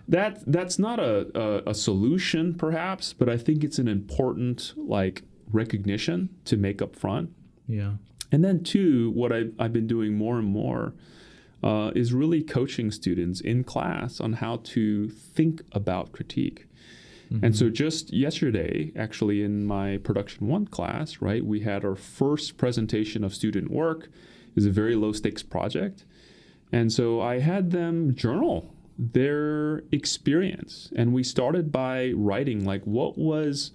that's not a solution perhaps, but I think it's an important, like, recognition to make up front. Yeah. And then two, what I've been doing more and more is really coaching students in class on how to think about critique. And so just yesterday, actually, in my Production 1 class, right, we had our first presentation of student work. It was a very low stakes project. And so I had them journal their experience. And we started by writing, like, what was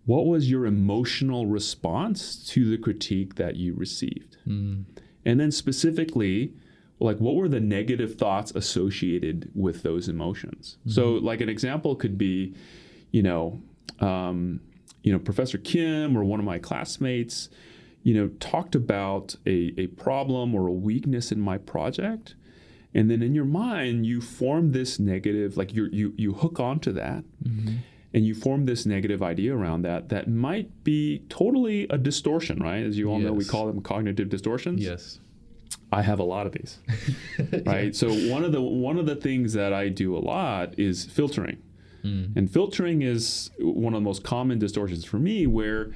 your emotional response to the critique that you received? And then specifically, like, what were the negative thoughts associated with those emotions? So, like, an example could be, Professor Kim or one of my classmates, talked about a problem or a weakness in my project. And then in your mind, you form this negative, like, you hook onto that. and you form this negative idea around that might be totally a distortion, right? As you all know, we call them cognitive distortions. Yes. I have a lot of these, right? Yeah. So one of the things that I do a lot is filtering. And filtering is one of the most common distortions for me where,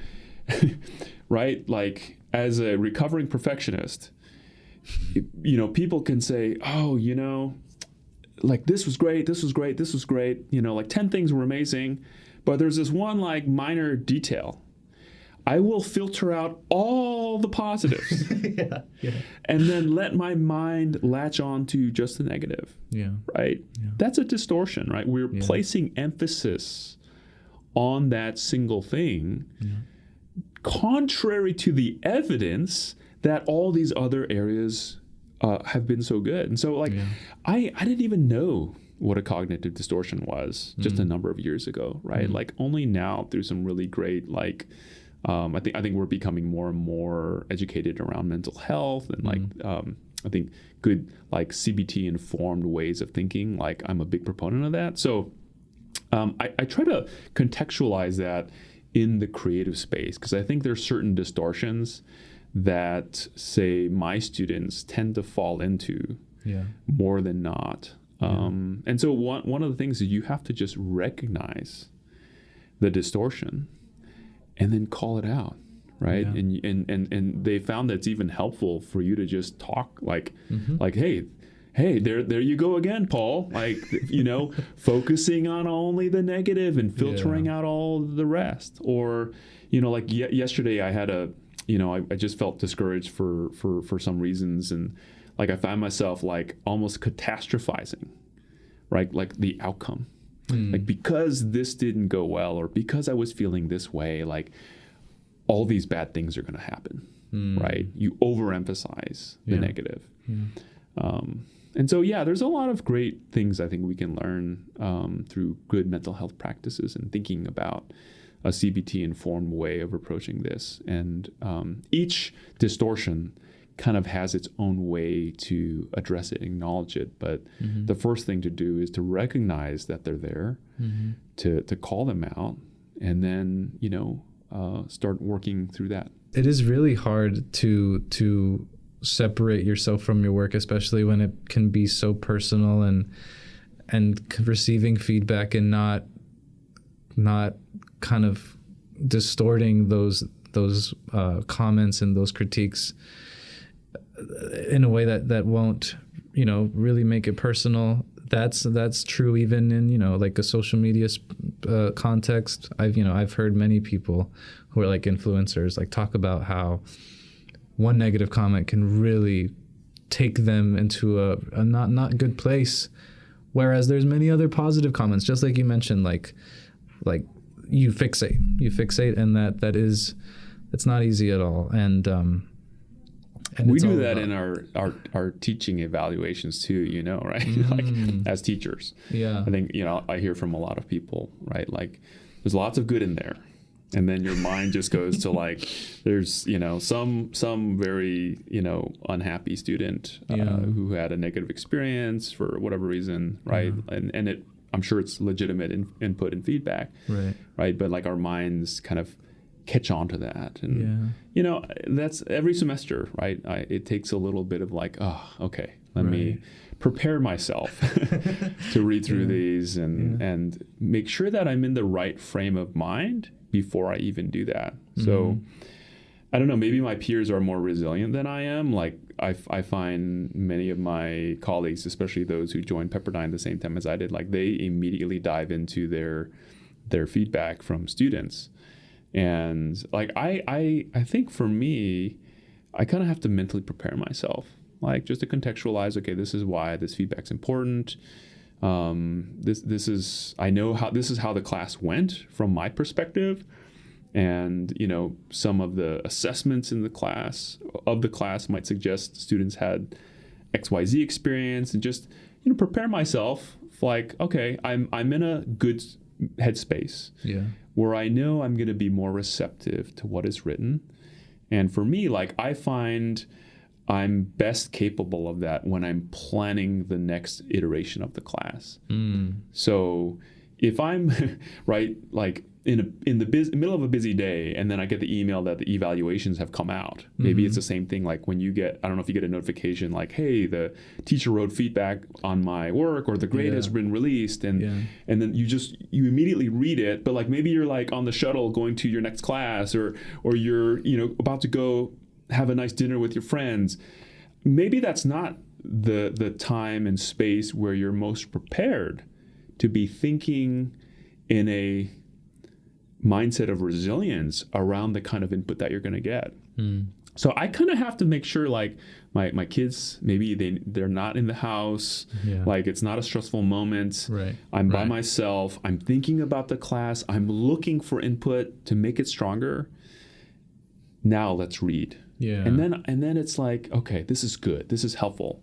right, like as a recovering perfectionist, you know, people can say, oh, you know, like this was great, this was great, this was great, you know, like 10 things were amazing, but there's this one like minor detail. I will filter out all the positives and then let my mind latch on to just the negative, right? Yeah. That's a distortion, right? We're placing emphasis on that single thing, contrary to the evidence that all these other areas have been so good. And so like, I didn't even know what a cognitive distortion was just a number of years ago, right? Like only now through some really great, like, I think we're becoming more and more educated around mental health and like, I think good, like CBT informed ways of thinking, like I'm a big proponent of that. So I try to contextualize that in the creative space, because I think there's certain distortions that, say, my students tend to fall into more than not. And so one of the things is you have to just recognize the distortion and then call it out, right? And they found that it's even helpful for you to just talk like, like, hey, there you go again, Paul. Like, you know, focusing on only the negative and filtering out all the rest. Or, you know, like yesterday I had I just felt discouraged for some reasons, and like I found myself like almost catastrophizing, right? Like the outcome. Like because this didn't go well, or because I was feeling this way, like all these bad things are going to happen, right? You overemphasize the negative. And so, there's a lot of great things I think we can learn through good mental health practices and thinking about a CBT informed way of approaching this. And each distortion kind of has its own way to address it and acknowledge it. But the first thing to do is to recognize that they're there, to call them out, and then, you know, start working through that. It is really hard to separate yourself from your work, especially when it can be so personal and receiving feedback and not kind of distorting those comments and those critiques in a way that won't, you know, really make it personal. That's true even in, you know, like a social media context. I've heard many people who are like influencers like talk about how one negative comment can really take them into a not good place, whereas there's many other positive comments, just like you mentioned, like you fixate, and it's not easy at all. And we do that in our teaching evaluations too, you know, right? Like as teachers. I think, you know, I hear from a lot of people, right? Like there's lots of good in there. And then your mind just goes to like, there's, you know, some very, you know, unhappy student who had a negative experience for whatever reason, right? And I'm sure it's legitimate input and feedback, right? But like our minds kind of catch on to that. And, you know, that's every semester, right? It takes a little bit of like, oh, okay, let me prepare myself to read through these and make sure that I'm in the right frame of mind before I even do that. So I don't know, maybe my peers are more resilient than I am. Like I find many of my colleagues, especially those who joined Pepperdine the same time as I did, like they immediately dive into their feedback from students. And like I think for me, I kind of have to mentally prepare myself, like just to contextualize, okay, this is why this feedback's important. This is how the class went from my perspective, and you know, some of the assessments in the class might suggest students had XYZ experience, and just, you know, prepare myself like, okay, I'm in a good headspace where I know I'm going to be more receptive to what is written. And for me, like I find I'm best capable of that when I'm planning the next iteration of the class. So, if I'm right, like in the middle of a busy day, and then I get the email that the evaluations have come out. Maybe it's the same thing. Like when you get, I don't know if you get a notification like, hey, the teacher wrote feedback on my work, or the grade has been released, and then you immediately read it. But like maybe you're like on the shuttle going to your next class, or you're about to go have a nice dinner with your friends. Maybe that's not the time and space where you're most prepared to be thinking in a mindset of resilience around the kind of input that you're going to get. So I kind of have to make sure like my kids, maybe they're not in the house, like it's not a stressful moment. Right. I'm by myself. I'm thinking about the class. I'm looking for input to make it stronger. Now let's read. Yeah. And then it's like, okay, this is good. This is helpful.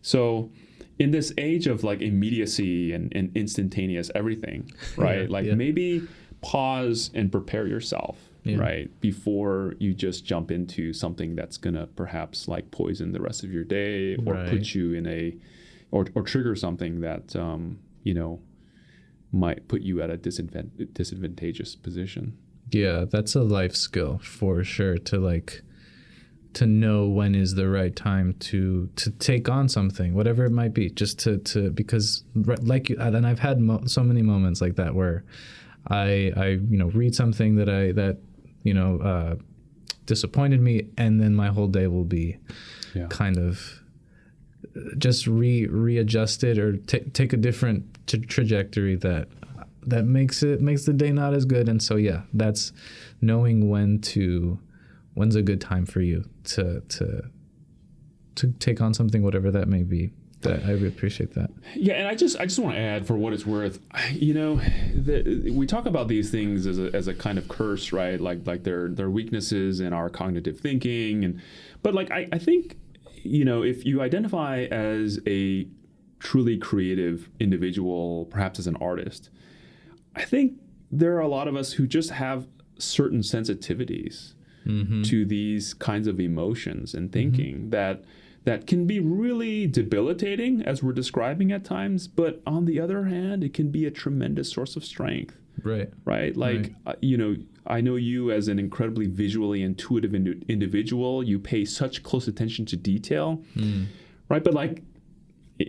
So in this age of like immediacy and instantaneous everything, right? Maybe pause and prepare yourself, right? Before you just jump into something that's gonna perhaps like poison the rest of your day, or put you in or trigger something that, might put you at a disadvantageous position. Yeah, that's a life skill for sure, to know when is the right time to take on something, whatever it might be, just to because like you, and I've had so many moments like that where I read something that disappointed me, and then my whole day will be kind of just readjusted, or take a different trajectory that makes the day not as good. And so that's knowing when's a good time for you to take on something, whatever that may be. That I really appreciate that. Yeah, and I just want to add, for what it's worth, we talk about these things as a kind of curse, right? Like they're weaknesses in our cognitive thinking, but like I think if you identify as a truly creative individual, perhaps as an artist, I think there are a lot of us who just have certain sensitivities to these kinds of emotions and thinking that can be really debilitating, as we're describing at times, but on the other hand, it can be a tremendous source of strength. Right? Like, I know you as an incredibly visually intuitive individual. You pay such close attention to detail, right? But like,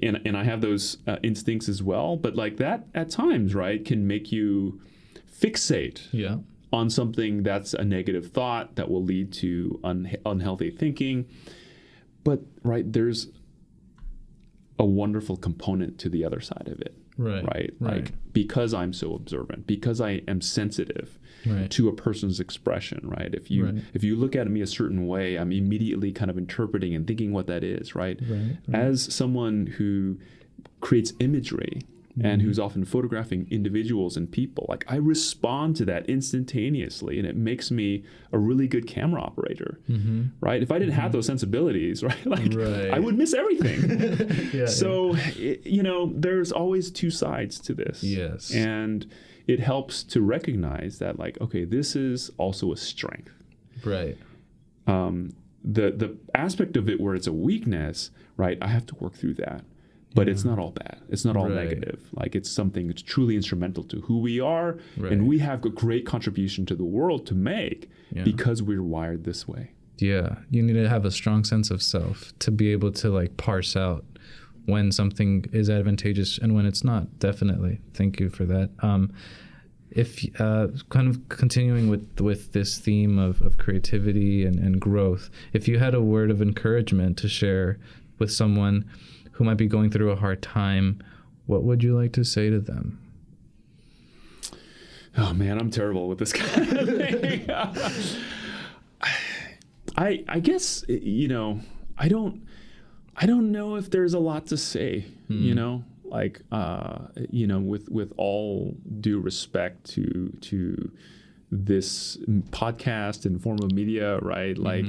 and I have those instincts as well, but like that at times, right, can make you fixate on something that's a negative thought that will lead to unhealthy thinking. But there's a wonderful component to the other side of it, right? Like, because I'm so observant, because I am sensitive to a person's expression, right? If you look at me a certain way, I'm immediately kind of interpreting and thinking what that is, right? As someone who creates imagery and who's often photographing individuals and people, like, I respond to that instantaneously, and it makes me a really good camera operator, right? If I didn't have those sensibilities, right, I would miss everything. So there's always two sides to this. Yes. And it helps to recognize that, like, okay, this is also a strength. Right. The aspect of it where it's a weakness, right, I have to work through that. But it's not all bad. It's not all negative. Like, it's something that's truly instrumental to who we are. And we have a great contribution to the world to make because we're wired this way. Yeah. You need to have a strong sense of self to be able to, like, parse out when something is advantageous and when it's not. Definitely. Thank you for that. If kind of continuing with this theme of creativity and growth, if you had a word of encouragement to share with someone who might be going through a hard time, what would you like to say to them? Oh man, I'm terrible with this kind of thing. I guess, I don't know if there's a lot to say, like, with all due respect to this podcast and form of media, right? Like,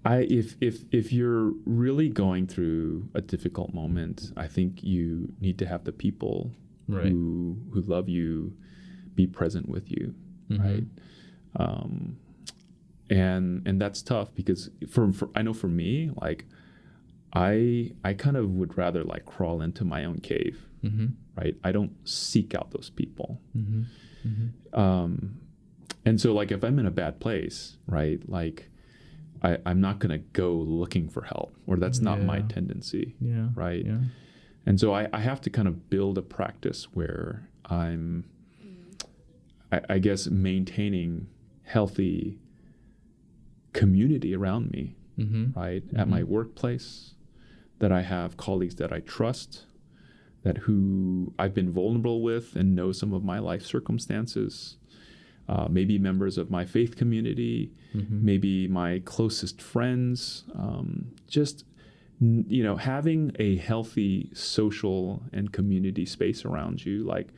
if you're really going through a difficult moment, I think you need to have the people who love you be present with you, right? And that's tough because for I know for me, like, I kind of would rather, like, crawl into my own cave, right? I don't seek out those people. Mm-hmm. Mm-hmm. And so like, if I'm in a bad place, right? Like I'm not going to go looking for help, or that's not my tendency. Yeah. Right. Yeah. And so I have to kind of build a practice where I'm, I guess, maintaining healthy community around me, right? At my workplace, that I have colleagues that I trust, that who I've been vulnerable with and know some of my life circumstances, maybe members of my faith community, maybe my closest friends, just, you know, having a healthy social and community space around you, like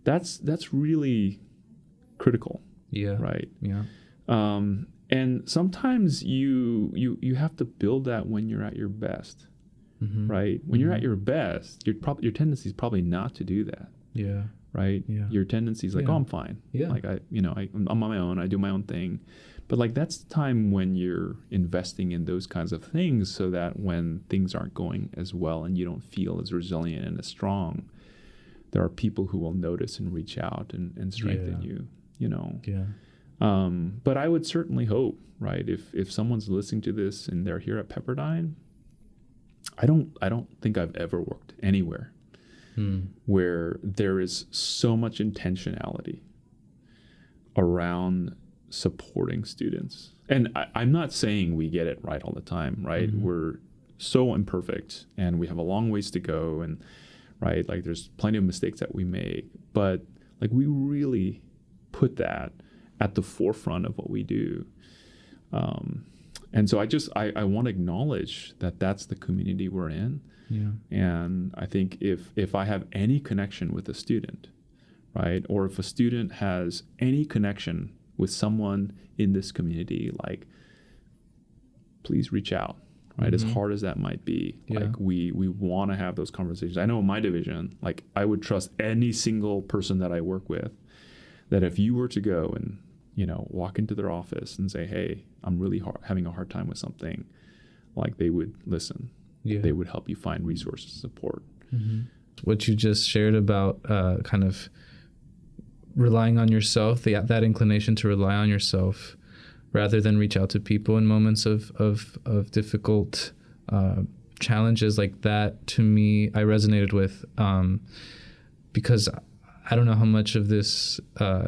that's really critical. Yeah. Right. Yeah. And sometimes you have to build that when you're at your best, right? When you're at your best, your tendency is probably not to do that. Yeah. Right. Yeah. Your tendency is like, oh, I'm fine. Yeah. Like I'm on my own. I do my own thing. But like, that's the time when you're investing in those kinds of things, so that when things aren't going as well and you don't feel as resilient and as strong, there are people who will notice and reach out and strengthen you, you know? Yeah. But I would certainly hope, right, if someone's listening to this and they're here at Pepperdine, I don't think I've ever worked anywhere where there is so much intentionality around supporting students. And I'm not saying we get it right all the time, right? We're so imperfect and we have a long ways to go, and right, like there's plenty of mistakes that we make, but like we really put that at the forefront of what we do. And so I want to acknowledge that that's the community we're in. Yeah. And I think if I have any connection with a student, right, or if a student has any connection with someone in this community, like, please reach out, right? As hard as that might be, like we want to have those conversations. I know in my division, like I would trust any single person that I work with, that if you were to go and, you know, walk into their office and say, hey, I'm really having a hard time with something, like they would listen. Yeah. They would help you find resources, support. What you just shared about kind of relying on yourself, that inclination to rely on yourself rather than reach out to people in moments of difficult challenges like that, to me, I resonated with, because I don't know how much of this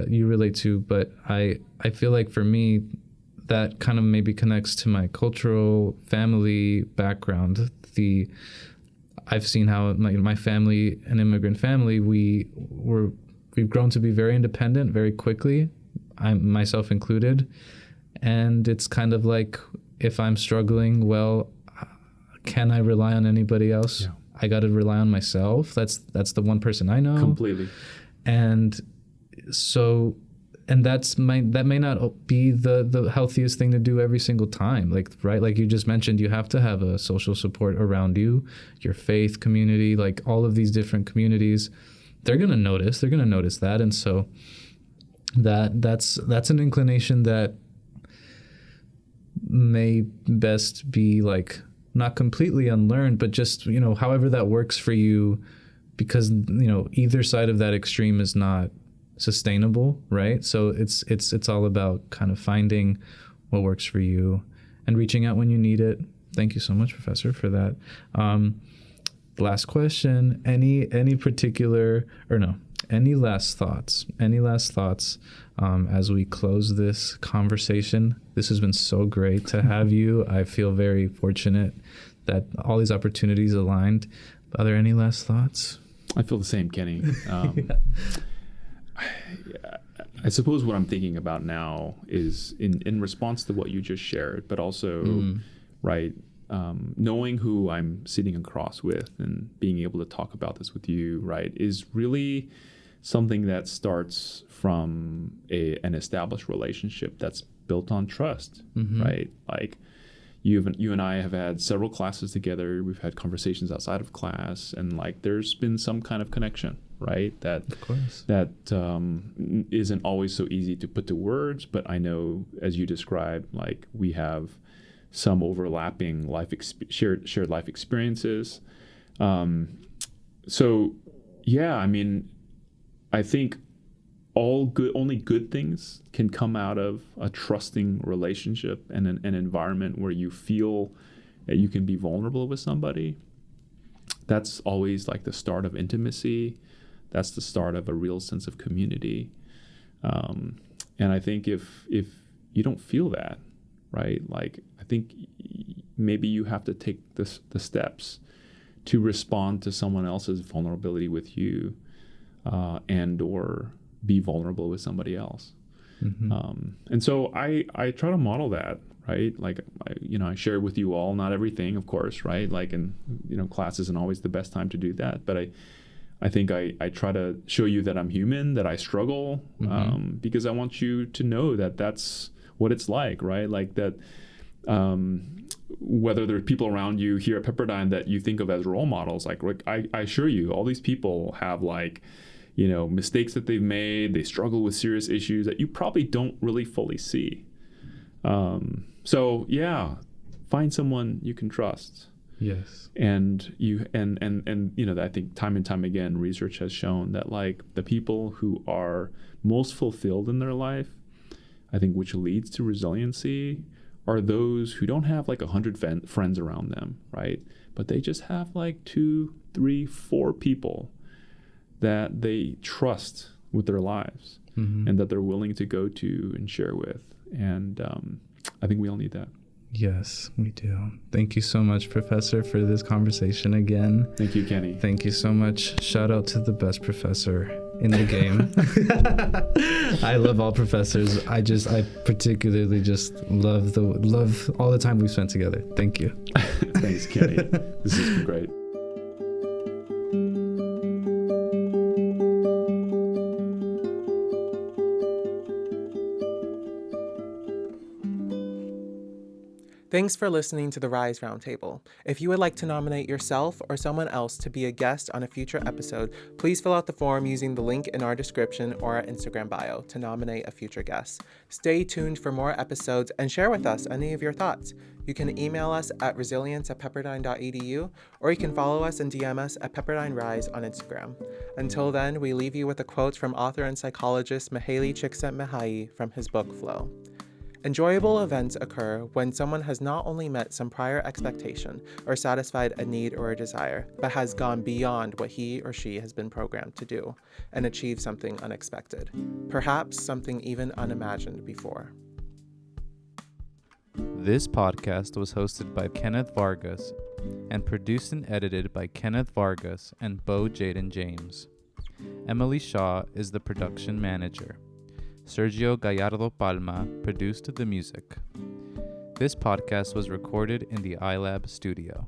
you relate to, but I feel like for me, that kind of maybe connects to my cultural family background. I've seen how my family, an immigrant family, we've grown to be very independent very quickly, myself included. And it's kind of like, if I'm struggling, well, can I rely on anybody else? Yeah. I got to rely on myself. That's the one person I know. Completely. And so, and that may not be the healthiest thing to do every single time. Like, right, like you just mentioned, you have to have a social support around you, your faith community, like all of these different communities. They're gonna notice that, and so that's an inclination that may best be like not completely unlearned, but just, you know, however that works for you, because, you know, either side of that extreme is not sustainable, right? So it's all about kind of finding what works for you and reaching out when you need it. Thank you so much, Professor, for that. Last question, any last thoughts as we close this conversation? This has been so great to have you. I feel very fortunate that all these opportunities aligned. Are there any last thoughts? I feel the same, Kenny. I suppose what I'm thinking about now is in response to what you just shared, but also, right, knowing who I'm sitting across with and being able to talk about this with you, right, is really something that starts from an established relationship that's built on trust, right? Like you and I have had several classes together. We've had conversations outside of class, and like there's been some kind of connection, right? That isn't always so easy to put to words, but I know, as you described, like we have some overlapping shared life experiences. So yeah, I mean, I think only good things can come out of a trusting relationship and an environment where you feel that you can be vulnerable with somebody. That's always like the start of intimacy. That's the start of a real sense of community. And I think if you don't feel that, right, like I think maybe you have to take the steps to respond to someone else's vulnerability with you, and or be vulnerable with somebody else. And so I try to model that, right? Like, I share with you all, not everything, of course, right? Like, and, class isn't always the best time to do that, but I think I try to show you that I'm human, that I struggle, because I want you to know that that's what it's like, right? Like that, whether there are people around you here at Pepperdine that you think of as role models, like I assure you, all these people have mistakes that they've made. They struggle with serious issues that you probably don't really fully see. So yeah, find someone you can trust. Yes. And I think time and time again, research has shown that like the people who are most fulfilled in their life, I think, which leads to resiliency, are those who don't have like 100 friends around them, right? But they just have like 2, 3, 4 people that they trust with their lives, and that they're willing to go to and share with. And I think we all need that. Yes, we do. Thank you so much, Professor, for this conversation again. Thank you, Kenny. Thank you so much. Shout out to the best professor in the game. I love all professors. I particularly just love all the time we've spent together. Thank you. Thanks, Kenny. This has been great. Thanks for listening to the RISE Roundtable. If you would like to nominate yourself or someone else to be a guest on a future episode, please fill out the form using the link in our description or our Instagram bio to nominate a future guest. Stay tuned for more episodes and share with us any of your thoughts. You can email us at resilience@pepperdine.edu, or you can follow us and DM us at Pepperdine Rise on Instagram. Until then, we leave you with a quote from author and psychologist Mihaly Csikszentmihalyi from his book Flow. Enjoyable events occur when someone has not only met some prior expectation or satisfied a need or a desire, but has gone beyond what he or she has been programmed to do and achieved something unexpected, perhaps something even unimagined before. This podcast was hosted by Kenneth Vargas and produced and edited by Kenneth Vargas and Bo Jaden James. Emily Shaw is the production manager. Sergio Gallardo Palma produced the music. This podcast was recorded in the iLab studio.